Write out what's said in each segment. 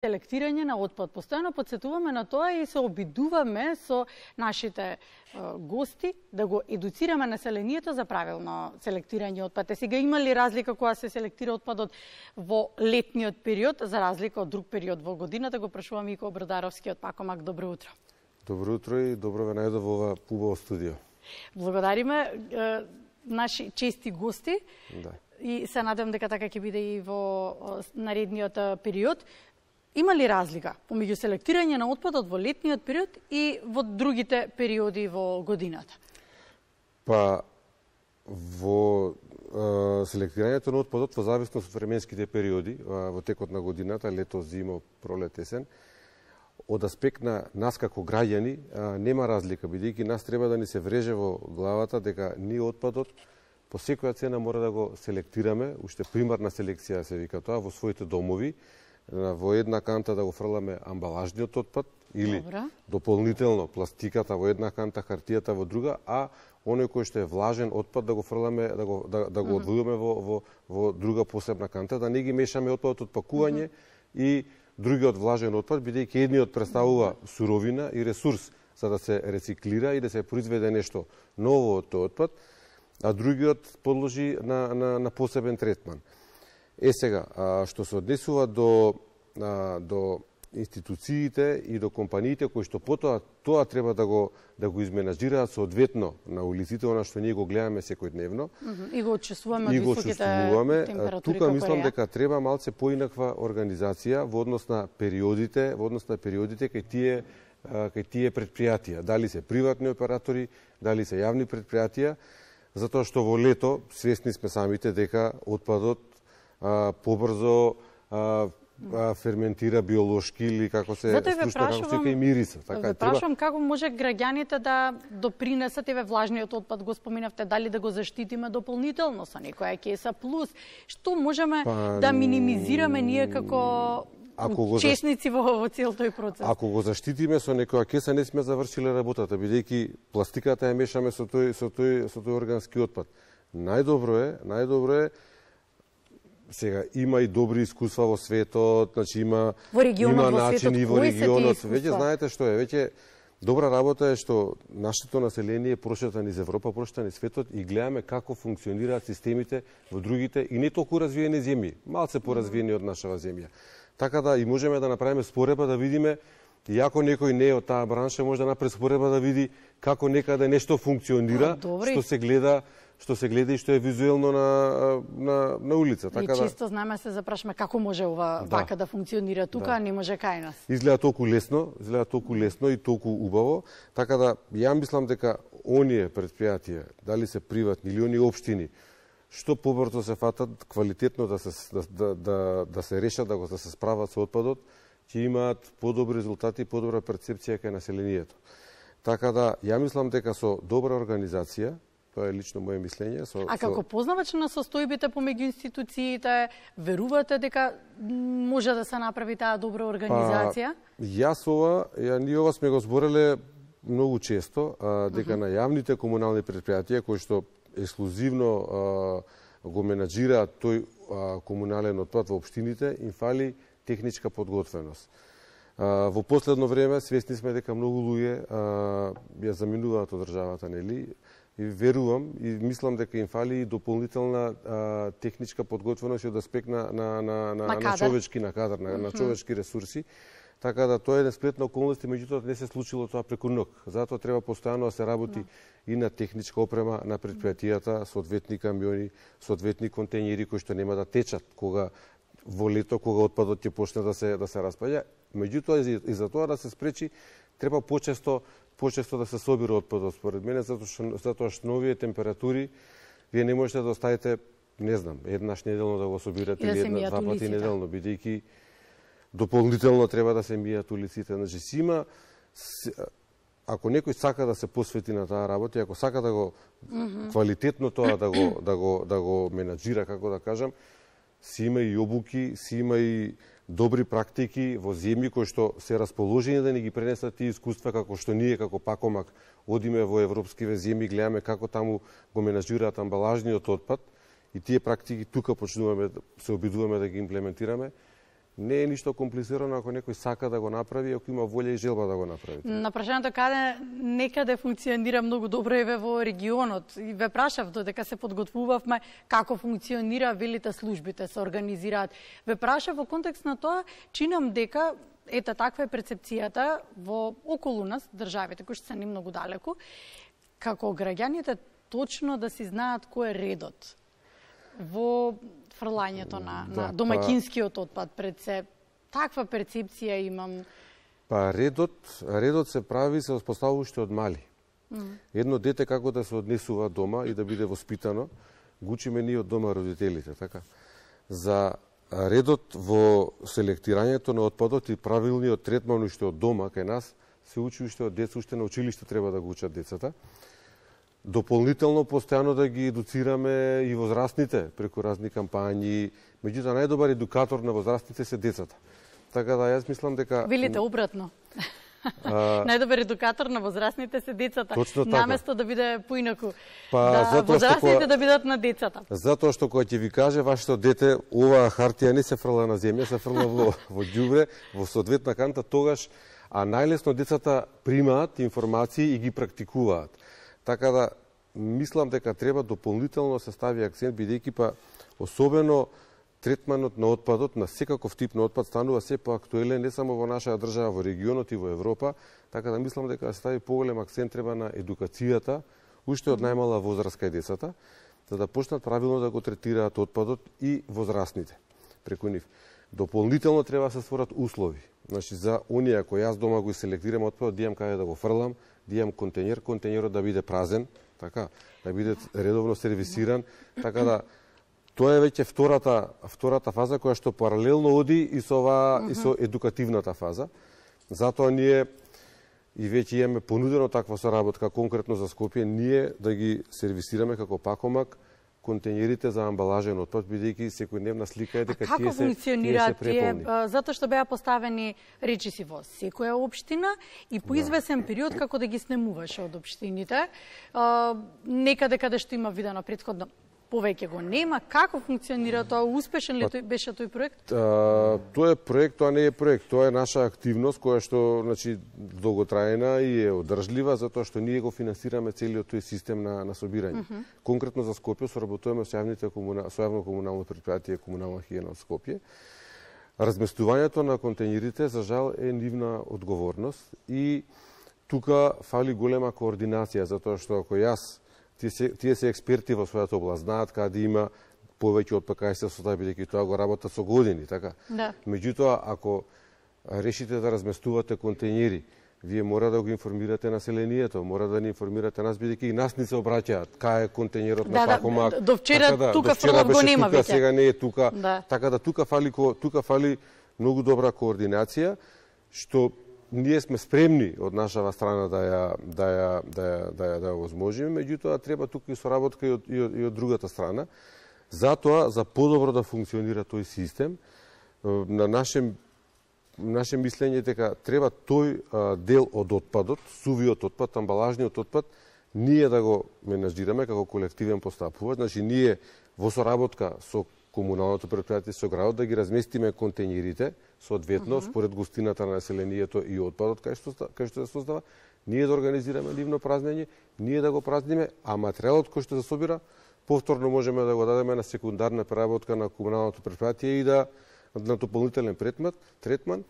селектирање на отпад. Постојано подсетуваме на тоа и се обидуваме со нашите гости да го едуцираме населението за правилно селектирање отпад. Сега има ли разлика кога се селектира отпадот во летниот период за разлика од друг период во годината? Го прашувам Ико Бродаровски од Пакомак. Добро утро. Добро утро и добро ве најдов во ова убаво студио. Благодариме наши чести гости. Да. И се надевам дека така ќе биде и во наредниот период. Има ли разлика помеѓу селектирање на отпадот во летниот период и во другите периоди во годината? Па, во селектирањето на отпадот, во зависност од временските периоди, во текот на годината, лето, зимо, пролет, есен, од аспект на нас како граѓани, нема разлика, бидејќи нас треба да ни се вреже во главата дека ние отпадот по секоја цена мора да го селектираме, уште примарна селекција се вика тоа, во своите домови, во една канта да го фрламе амбалажниот отпад или дополнително пластиката во една канта, хартијата во друга, а оној кој што е влажен отпад да го фрламе, да го одвојуваме во друга посебна канта, да не ги мешаме отпадот од пакување и другиот влажен отпад, бидејќи едниот представува суровина и ресурс за да се рециклира и да се произведе нешто ново од тој отпад, а другиот подложи на посебен третман. Сега, што се однесува до институциите и до компаниите кои што потоа тоа треба да го изменаџираат соодветно на улиците, она што ние го гледаме секојдневно. И го отчувствуваме високите температури. Тука мислам дека треба малце поинаква организација во однос на периодите кај тие предпријатија, дали се приватни оператори, дали се јавни предпријатија, затоа што во лето свесни сме самите дека отпадот побрзо ферментира биолошки или како се спушта, како се вика и мириса. Ве прашувам како може граѓаните да допринесат, еве влажниот отпад го споменавте, дали да го заштитиме дополнително со некоја кеса плюс, што можеме да минимизираме ние како учесници во цел тој процес? Ако го заштитиме со некоја кеса, не сме завршиле работата, бидејќи пластиката ја мешаме со тој органски отпад. Најдобро е сега има и добри искуства во светот, значи има начини во регионот. Веќе знаете што е, веќе добра работа е што нашето население прошета низ Европа, прошета низ светот и гледаме како функционираат системите во другите и не толку развиени земји, малце поразвиени од нашава земја. Така да и можеме да направиме споредба да видиме, иако некој не е од таа бранша, може да направи споредба да види како некаде нешто функционира, што се гледа и што е визуелно на улица. Така и често знаме се запрашаме како може ова вака да функционира тука, а не може кај нас. Изгледа толку лесно и толку убаво, така да ја мислам дека оние предпријатија, дали се приватни или оние општини, што побрзо се фатат квалитетно да се решат да се справат со отпадот, ќе имаат подобри резултати и подобра перцепција кај населението. Така да ја мислам дека со добра организација, тоа е лично моје мислење. А како познавач на состојбите помеѓу институциите, верувате дека може да се направи таа добра организација? Ние ова сме го збореле многу често, дека на јавните комунални предпријатија кои што ексклузивно го менаџираат тој комунален отпад во општините, им фали техничка подготвеност. Во последно време свесни сме дека многу луѓе ја заминуваат од државата, нели? И верувам и мислам дека им фали и дополнителна техничка подготвеност од аспект на човечки кадар, на човечки ресурси. Така да тоа е несплетна околност, меѓутоа не се случило тоа преку ног. Затоа треба постојано да се работи и на техничка опрема на предпријатијата, соодветни камиони, соодветни контејнери кои што нема да течат во лето кога отпадот ќе почне да се распаѓа. Меѓутоа и за тоа да се спречи треба почесто да се собира отпадот, според мене, затоа што новите температури вие не можете да оставите, не знам, еднаш неделно да го собирате или една-два пати неделно, бидејќи дополнително треба да се мијат улиците. Значи, ако некој сака да се посвети на таа работа, ако сака да го квалитетно тоа да го менаџира, како да кажам, си има и обуки, си има и добри практики во земји кои што се расположени да ни ги пренесат тие искуства, како што ние како Пакомак одиме во европскиве земји, гледаме како таму го менаџираат амбалажниот отпад и тие практики тука почнуваме, се обидуваме да ги имплементираме. Не е ништо комплицирано ако некој сака да го направи, ако има волја и желба да го направи. На прашањето каде некаде функционира многу добро еве во регионот. И ве прашав додека се подготвувавме како функционира, велите службите се организираат. Ве прашав во контекст на тоа, чинам дека ета таква е перцепцијата во околу нас, државите кои што се не многу далеку, како граѓаните точно да си знаат кој е редот во фрлањето на домаќинскиот отпад пред се. Таква перцепција имам. Па редот се прави, се успоставува уште од мали. Едно дете како да се однесува дома и да биде воспитано, го учиме ние од дома родителите, така. За редот во селектирањето на отпадот и правилниот третман уште од дома кај нас се учи уште од деца, уште на училиште треба да го учат децата. Дополнително постојано да ги едуцираме и возрастните преку разни кампањи, меѓутоа најдобар едукатор на возрастните се децата. Така да јас мислам дека Велите обратно. Најдобар едукатор на возрастните се децата. Точно така. Наместо да биде поинаку. Да возрастните да бидат на децата. Затоа што кога ќе ви каже вашето дете, оваа хартија не се фрла на земја, се фрла во ѓубре, во соодветна канта, тогаш најлесно децата примаат информации и ги практикуваат. Така да, мислам дека треба дополнително се стави акцент, бидејќи па особено третманот на отпадот, на секаков тип на отпад, станува се поактуелен не само во нашата држава, во регионот и во Европа, така да мислам дека да се стави поголем акцент треба на едукацијата, уште од најмала возраст кај децата, за да почнат правилно да го третираат отпадот и возрастните преку нив. Дополнително треба да се створат услови. Значи, за оние, ако јас дома го селектирам отпадот, да имам каде да го фрлам, да имам контенерот да биде празен, така, да биде редовно сервисиран, така да тоа е веќе втората фаза која што паралелно оди и со и со едукативната фаза. Затоа ние и веќе имаме понудено таква соработка конкретно за Скопје, ние да ги сервисираме како Пакомак контенерите за амбалажен отпад, бидејќи секојдневна слика е дека тие се преполни. Затоа што беа поставени речиси во секоја општина и по извесен период како да ги снемуваше од општините, некаде каде што има видено претходно повеќе го нема. Како функционира тоа? Успешен ли беше тој проект? Тоа е проект, тоа не е проект, тоа е наша активност која што, значи, долготрајна и е одржлива затоа што ние го финансираме целиот тој систем на собирање. Конкретно за Скопје соработуваме со јавно комунално претпријатие Комунална хигиена од Скопје. Разместувањето на контейнерите за жал е нивна одговорност и тука фали голема координација затоа што ако јас тие се експерти во својата област, знаат каде има повеќе отпад кај се состави, бидејќи тоа го работат со години, така? Да. Меѓутоа, ако решите да разместувате контейнери, вие мора да го информирате населението, мора да ни информирате нас, бидејќи и нас ни се обраќаат кај е контейнерот на Пакомак. До вчера тука фрлав го нема веќе. Сега не е тука. Да. Така да тука фали многу добра координација, што ние сме спремни од нашава страна да ја возможиме, меѓутоа треба тука и соработка и од другата страна. Затоа, за подобро да функционира тој систем, на наше мислење дека треба тој дел од отпадот, сувиот отпад, амбалажниот отпад, ние да го менаџираме како колективен постапувач, значи ние во соработка со комуналното претпријатие со градот да ги разместиме контейнерите соодветно според густината на населението и отпадот кај што се создава, ние да организираме нивно празнење, ние да го празниме, а материјалот кој што се собира повторно можеме да го дадеме на секундарна преработка на комуналното претпријатие и на дополнителен третман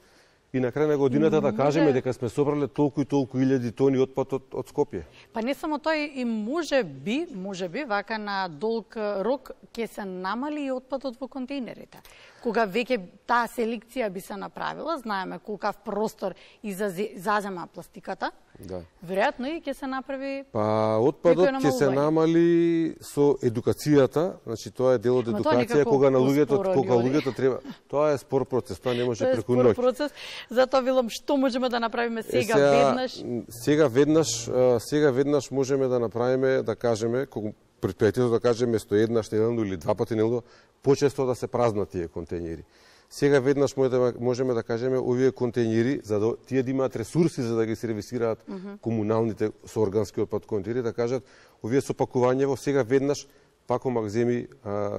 и на крај на годината да кажеме дека сме собрале толку и толку илјади тони отпад од Скопје. Па не само тоа, и може би вака на долг рок ќе се намали и отпадот во контейнерите. Кога веќе таа селекција би се направила, знаеме колкав простор и зазема пластиката, да. Веројатно и ќе се направи. Па отпадот ќе се намали со едукацијата, значи тоа е дел од едукација кога луѓето треба. Тоа е спор процес, тоа не може преку ноќ. Спор процес, затоа велам што можеме да направиме веднаш. Сега веднаш можеме да направиме, да кажеме, предпријатието да кажеме место еднаш неделно или два пати неделно, почесто да се празнат тие контейнери. Сега веднаш можеме да кажеме овие контейнери, за да тие да имаат ресурси за да ги сервисираат комуналните со органски отпад контейнери, да кажат овие со пакувањево сега веднаш пакомак земи,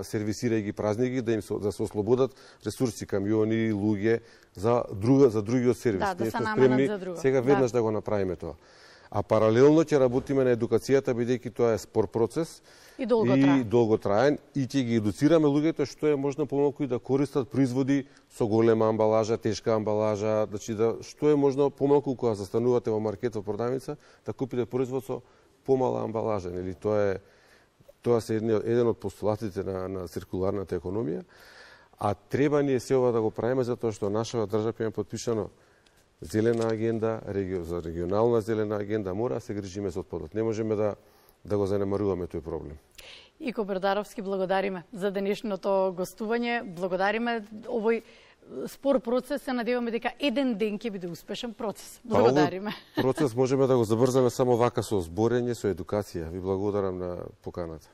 сервисирај ги, празни ги, да се ослободат ресурси, камиони, луѓе за другиот сервис. Да, Ние се сме наменат спремни за друго. сега веднаш да го направиме тоа. А паралелно ќе работиме на едукацијата, бидејќи тоа е спор процес И долготраен. И ќе ги едуцираме луѓето што е можно помалку и да користат производи со голема амбалажа, тешка амбалажа, значи што е можно помалку кога застанувате во маркет, во продавница, да купите производ со помала амбалажа, нели? Тоа се еден од постулатите на циркуларната економија, а треба ни е се ова да го правиме затоа што нашава држава има потпишано зелена агенда, за регионална зелена агенда, мора да се грижиме за отпадот. Не можеме да го занемаруваме тој проблем. Ико Бердаровски, благодариме за денешното гостување. Благодариме овој спор процес, се надеваме дека еден ден ќе биде успешен процес. Благодариме. Процес можеме да го забрзаме само вака со зборење, со едукација. Ви благодарам на поканата.